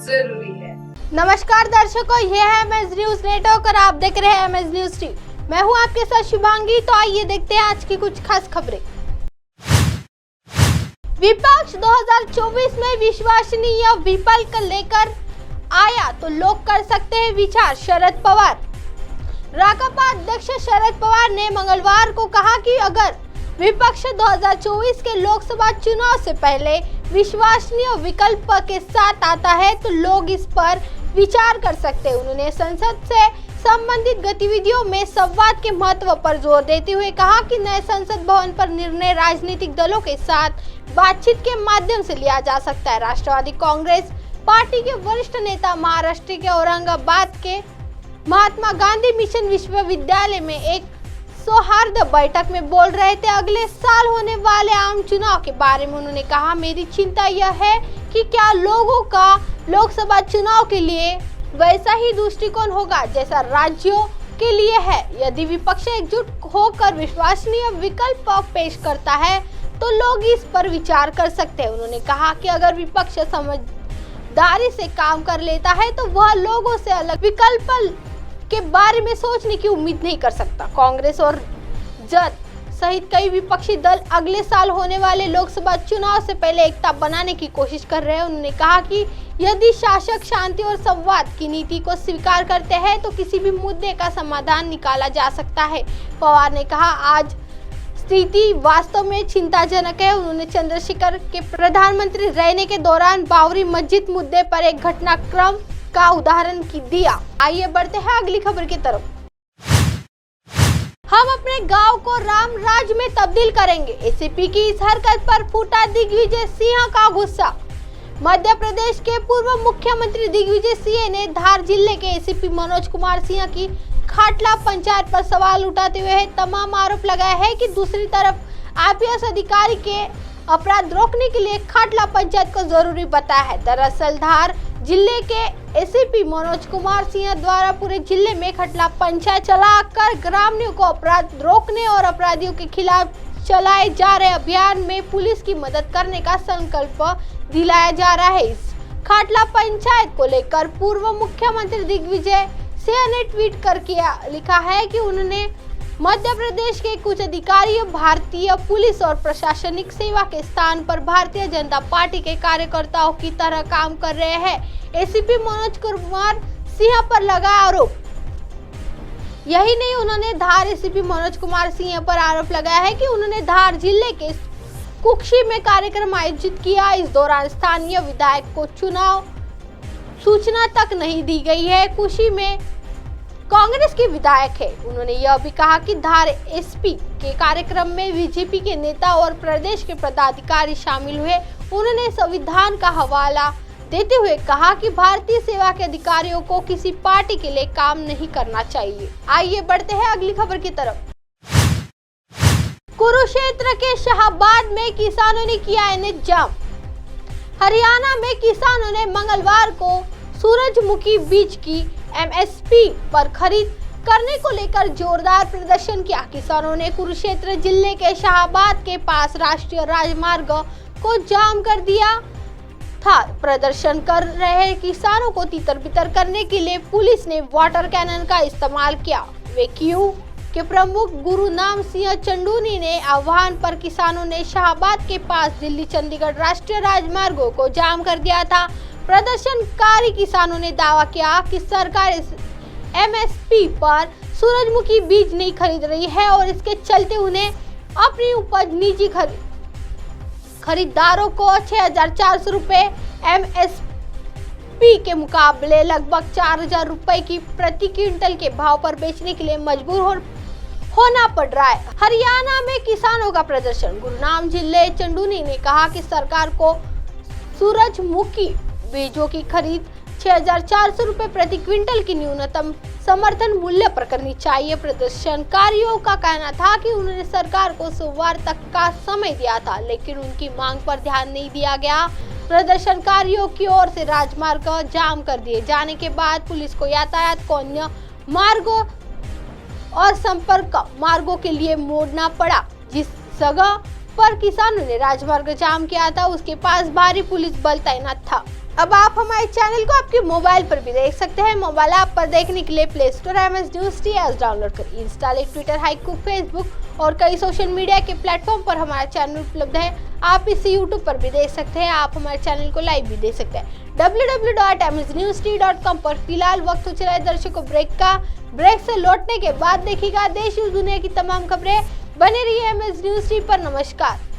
जरूरी है। नमस्कार दर्शकों, ये है एमएस न्यूज नेटवर्क और आप देख रहे हैं एमएस न्यूज टीवी। मैं हूं आपके साथ शुभांगी। तो आइए देखते हैं आज की कुछ खास खबरें। विपक्ष 2024 में विश्वसनीय विकल्प लेकर आया तो लोग कर सकते हैं विचार, शरद पवार। राकांपा अध्यक्ष शरद पवार ने मंगलवार को कहा कि अगर विपक्ष 2024 के लोकसभा चुनाव से पहले विश्वसनीय विकल्प के साथ आता है तो लोग इस पर विचार कर सकते हैं। उन्होंने संसद से संबंधित गतिविधियों में संवाद के महत्व पर जोर देते हुए कहा कि नए संसद भवन पर निर्णय राजनीतिक दलों के साथ बातचीत के माध्यम से लिया जा सकता है। राष्ट्रवादी कांग्रेस पार्टी के वरिष्ठ नेता महाराष्ट्र के औरंगाबाद के महात्मा गांधी मिशन विश्वविद्यालय में एक सौहार्द बैठक में बोल रहे थे। अगले साल होने वाले आम चुनाव के बारे में उन्होंने कहा, मेरी चिंता यह है कि क्या लोगों का लोकसभा चुनाव के लिए वैसा ही दृष्टिकोण होगा जैसा राज्यों के लिए है। यदि विपक्ष एकजुट होकर विश्वसनीय विकल्प पेश करता है तो लोग इस पर विचार कर सकते हैं। उन्होंने कहा कि अगर विपक्ष समझदारी से काम कर लेता है तो वह लोगों से अलग विकल्प के बारे में सोचने की उम्मीद नहीं कर सकता। कांग्रेस और जद सहित कई विपक्षी दल अगले साल होने वाले लोकसभा चुनाव से पहले एकता बनाने की कोशिश कर रहे हैं। उन्होंने कहा कि यदि शासक शांति और संवाद की नीति को स्वीकार करते हैं तो किसी भी मुद्दे का समाधान निकाला जा सकता है। पवार ने कहा, आज स्थिति वास्तव में चिंताजनक है। उन्होंने चंद्रशेखर के प्रधानमंत्री रहने के दौरान बाबरी मस्जिद मुद्दे पर एक घटनाक्रम का उदाहरण दिया। आइए बढ़ते हैं अगली खबर की तरफ। हम अपने गांव को राम राज्य में तब्दील करेंगे, एसीपी की इस हरकत पर फूटा दिग्विजय सिंह का गुस्सा। मध्य प्रदेश के पूर्व मुख्यमंत्री दिग्विजय सिंह ने धार जिले के एसीपी मनोज कुमार सिंह की खाटला पंचायत पर सवाल उठाते हुए तमाम आरोप लगाया है कि दूसरी तरफ आईपीएस अधिकारी के अपराध रोकने के लिए खाटला पंचायत को जरूरी बताया है। दरअसल धार जिले के एसीपी मनोज कुमार सिंह द्वारा पूरे जिले में खाटला पंचायत चलाकर ग्रामीणों को अपराध रोकने और अपराधियों के खिलाफ चलाए जा रहे अभियान में पुलिस की मदद करने का संकल्प दिलाया जा रहा है। इस खाटला पंचायत को लेकर पूर्व मुख्यमंत्री दिग्विजय सिंह ने ट्वीट कर लिखा है कि उन्होंने मध्य प्रदेश के कुछ अधिकारी भारतीय पुलिस और प्रशासनिक सेवा के स्थान पर भारतीय जनता पार्टी के कार्यकर्ताओं की तरह काम कर रहे हैं। एसीपी मनोज कुमार सिंह पर लगा आरोप। यही नहीं, उन्होंने धार एसीपी मनोज कुमार सिंह पर आरोप लगाया है कि उन्होंने धार जिले के कुक्षी में कार्यक्रम आयोजित किया। इस दौरान स्थानीय विधायक को चुनाव सूचना तक नहीं दी गई है। कुक्षी में कांग्रेस के विधायक है। उन्होंने यह भी कहा कि धार एसपी के कार्यक्रम में बीजेपी के नेता और प्रदेश के पदाधिकारी शामिल हुए। उन्होंने संविधान का हवाला देते हुए कहा कि भारतीय सेवा के अधिकारियों को किसी पार्टी के लिए काम नहीं करना चाहिए। आइए बढ़ते हैं अगली खबर की तरफ। कुरुक्षेत्र के शाहबाद में किसानों ने किया एनएच जाम। हरियाणा में किसानों ने मंगलवार को सूरजमुखी बीज की एमएसपी पर खरीद करने को लेकर जोरदार प्रदर्शन किया। किसानों ने कुरुक्षेत्र जिले के शाहबाद के पास राष्ट्रीय राजमार्ग को जाम कर दिया था। प्रदर्शन कर रहे किसानों को तितर-बितर करने के लिए पुलिस ने वाटर कैनन का इस्तेमाल किया। वेक्यू के प्रमुख गुरुनाम सिंह चंडूनी ने आह्वान पर किसानों ने शाहबाद के पास दिल्ली चंडीगढ़ राष्ट्रीय राजमार्गों को जाम कर दिया था। प्रदर्शनकारी किसानों ने दावा किया कि सरकार इस एमएसपी पर सूरजमुखी बीज नहीं खरीद रही है और इसके चलते उन्हें अपनी उपज निजी खरीदारों को 6,400 रुपए एमएसपी के मुकाबले लगभग 4,000 रुपए की प्रति क्विंटल के भाव पर बेचने के लिए मजबूर होना पड़ रहा है। हरियाणा में किसानों का प्रदर्शन। गुरुनाम जिले चंडूनी ने कहा कि सरकार को सूरजमुखी बीजों की खरीद 6,400 रुपए प्रति क्विंटल की न्यूनतम समर्थन मूल्य पर करनी चाहिए। प्रदर्शनकारियों का कहना था कि उन्होंने सरकार को सोमवार तक का समय दिया था, लेकिन उनकी मांग पर ध्यान नहीं दिया गया। प्रदर्शनकारियों की ओर से राजमार्ग जाम कर दिए जाने के बाद पुलिस को यातायात को अन्य मार्गों और संपर्क मार्गों के लिए मोड़ना पड़ा। जिस जगह पर किसानों ने राजमार्ग जाम किया था उसके पास भारी पुलिस बल तैनात था। अब आप हमारे चैनल को आपके मोबाइल पर भी देख सकते हैं। मोबाइल ऐप पर देखने के लिए play store MS News TH app download करिए। इंस्टा, ट्विटर, हाइकू, फेसबुक और कई सोशल मीडिया के प्लेटफॉर्म पर हमारा चैनल उपलब्ध है। आप इसे यूट्यूब पर भी देख सकते हैं। आप हमारे चैनल को लाइव भी देख सकते हैं www.msnewst.com पर। फिलहाल वक्त हो चला है दर्शकों ब्रेक का। ब्रेक से लौटने के बाद देखिएगा देश और दुनिया की तमाम खबरें। बने रहिए MS News पर। नमस्कार।